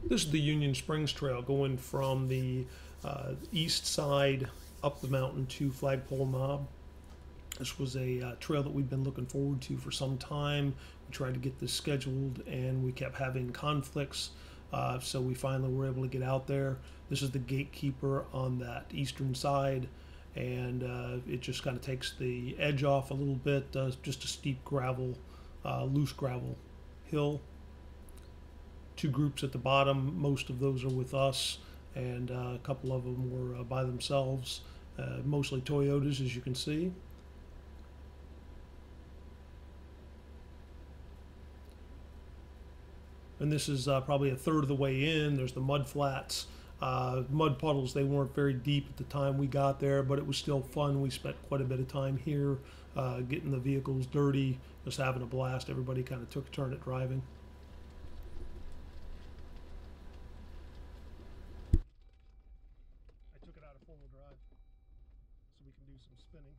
This is the Union Springs Trail going from the east side up the mountain to Flagpole Knob. This was a trail that we've been looking forward to for some time. We tried to get this scheduled and we kept having conflicts, so we finally were able to get out there. This is the gatekeeper on that eastern side, and it just kind of takes the edge off a little bit, just a steep gravel, loose gravel hill. Two groups at the bottom, most of those are with us, and a couple of them were by themselves, mostly Toyotas, as you can see. And this is probably a third of the way in. There's the mud flats, mud puddles. They weren't very deep at the time we got there, but it was still fun. We spent quite a bit of time here, getting the vehicles dirty, just having a blast. Everybody kind of took a turn at driving. I took it out of four-wheel drive so we can do some spinning.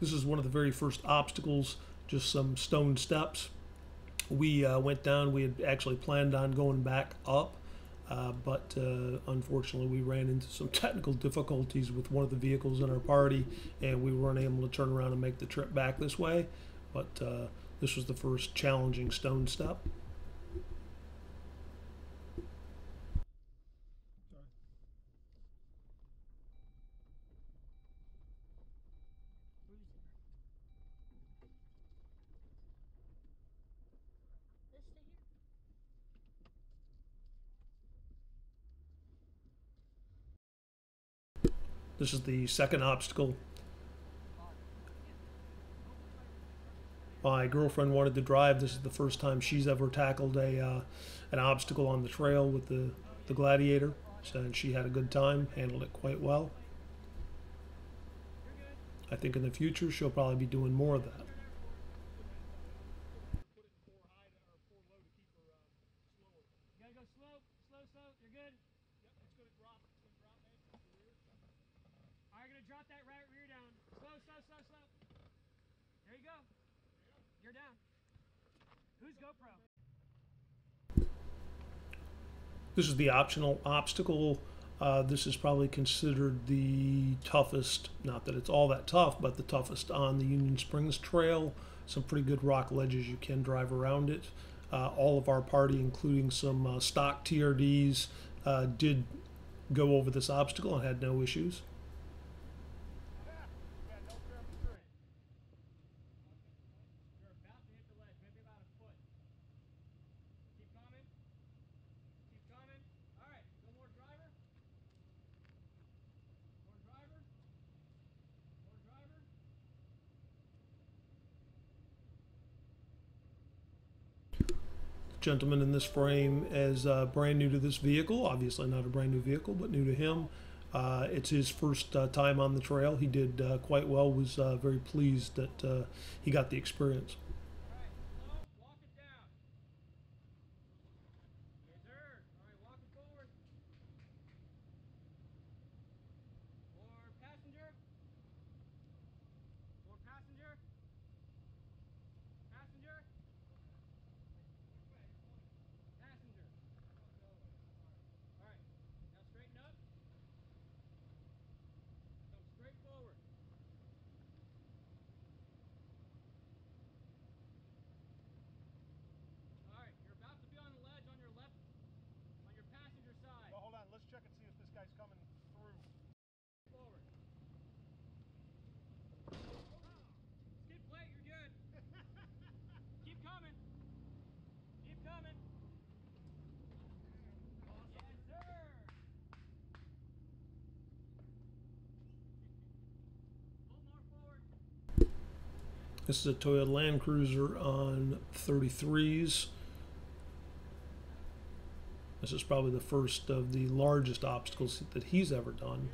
This is one of the very first obstacles, just some stone steps. We went down. We had actually planned on going back up, but unfortunately we ran into some technical difficulties with one of the vehicles in our party, and we weren't able to turn around and make the trip back this way. But this was the first challenging stone step. This is the second obstacle. My girlfriend wanted to drive. This is the first time she's ever tackled an obstacle on the trail with the Gladiator, and she had a good time, handled it quite well. I think in the future she'll probably be doing more of that. Drop that right rear down. Slow, slow, slow, slow. There you go. You're down. Who's GoPro? This is the optional obstacle. This is probably considered the toughest, not that it's all that tough, but the toughest on the Union Springs Trail. Some pretty good rock ledges, you can drive around it. All of our party, including some stock TRDs, did go over this obstacle and had no issues. Gentleman in this frame is brand new to this vehicle, obviously not a brand new vehicle, but new to him. It's his first time on the trail. He did quite well, was very pleased that he got the experience. Check and see if this guy's coming through. Forward. Skip plate, you're good. Keep coming. Keep coming. Yes, sir. Pull more forward. This is a Toyota Land Cruiser on 33s. This is probably the first of the largest obstacles that he's ever done.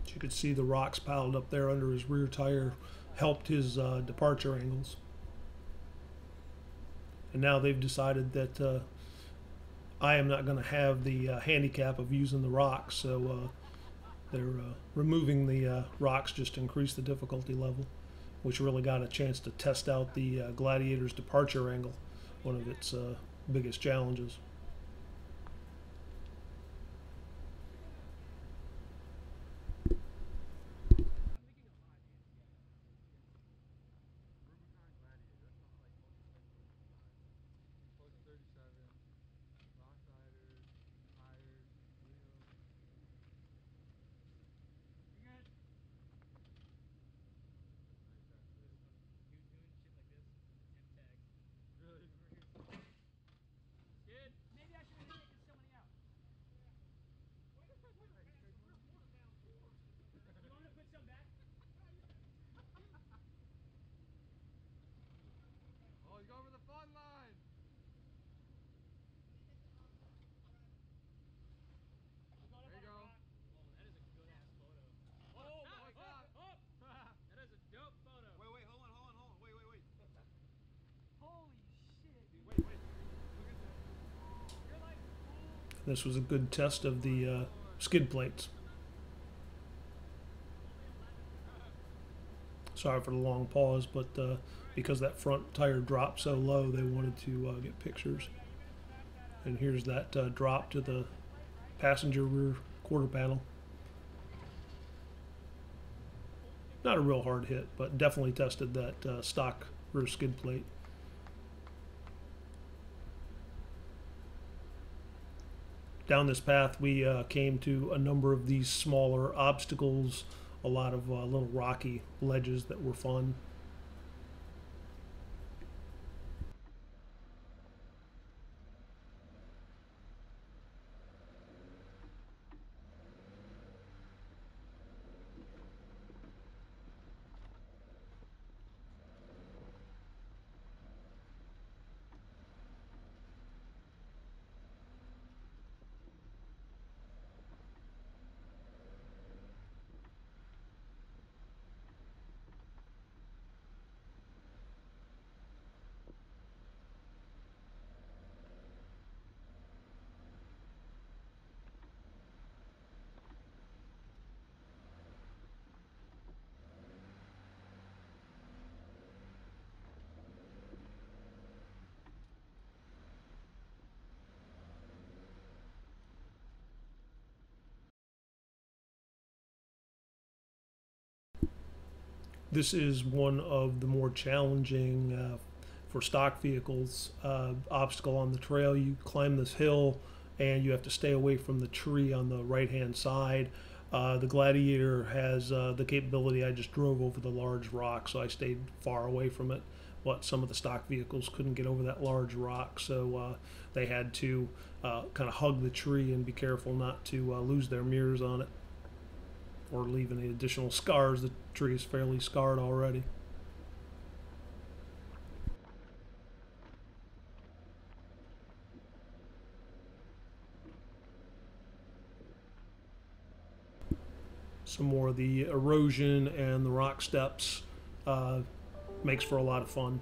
As you could see, the rocks piled up there under his rear tire helped his departure angles. And now they've decided that I am not going to have the handicap of using the rocks, so they're removing the rocks just to increase the difficulty level, which really got a chance to test out the Gladiator's departure angle, one of its biggest challenges. This was a good test of the skid plates. Sorry for the long pause, but because that front tire dropped so low, they wanted to get pictures. And here's that drop to the passenger rear quarter panel. Not a real hard hit, but definitely tested that stock rear skid plate. Down this path, we came to a number of these smaller obstacles, a lot of little rocky ledges that were fun. This is one of the more challenging for stock vehicles obstacle on the trail. You climb this hill and you have to stay away from the tree on the right hand side. The Gladiator has the capability. I just drove over the large rock, so I stayed far away from it, but some of the stock vehicles couldn't get over that large rock, so they had to kind of hug the tree and be careful not to lose their mirrors on it or leave any additional scars. The tree is fairly scarred already. Some more of the erosion and the rock steps makes for a lot of fun.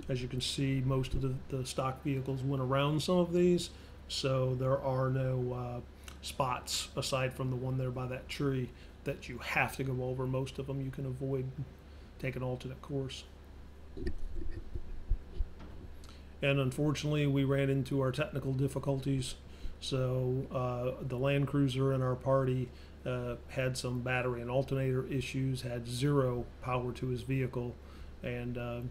As you can see, most of the stock vehicles went around some of these, so there are no spots aside from the one there by that tree that you have to go over. Most of them you can avoid, take an alternate course. And unfortunately, we ran into our technical difficulties. So the Land Cruiser in our party had some battery and alternator issues, had zero power to his vehicle, and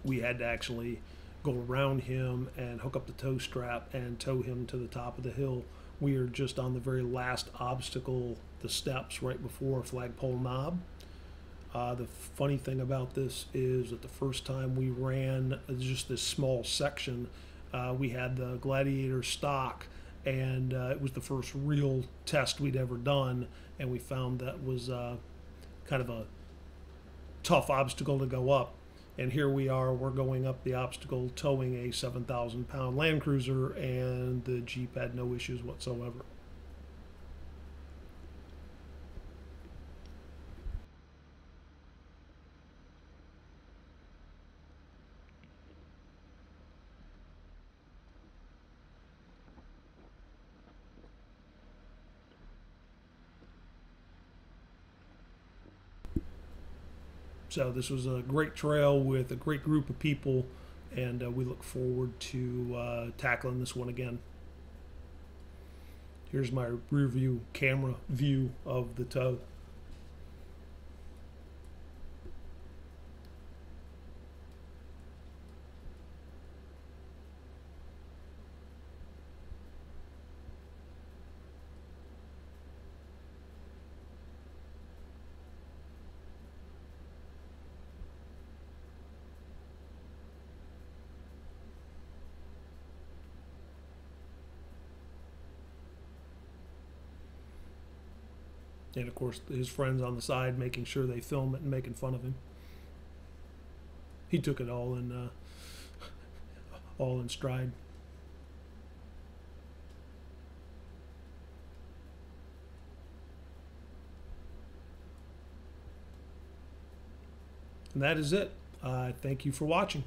we had to actually go around him and hook up the tow strap and tow him to the top of the hill. We are just on the very last obstacle, the steps right before Flagpole Knob. The funny thing about this is that the first time we ran just this small section, we had the Gladiator stock, and it was the first real test we'd ever done, and we found that was kind of a tough obstacle to go up. And here we are, we're going up the obstacle towing a 7,000-pound Land Cruiser, and the Jeep had no issues whatsoever. So this was a great trail with a great group of people, and we look forward to tackling this one again. Here's my rear view camera view of the tow. And of course, his friends on the side making sure they film it and making fun of him. He took it all in stride. And that is it. Thank you for watching.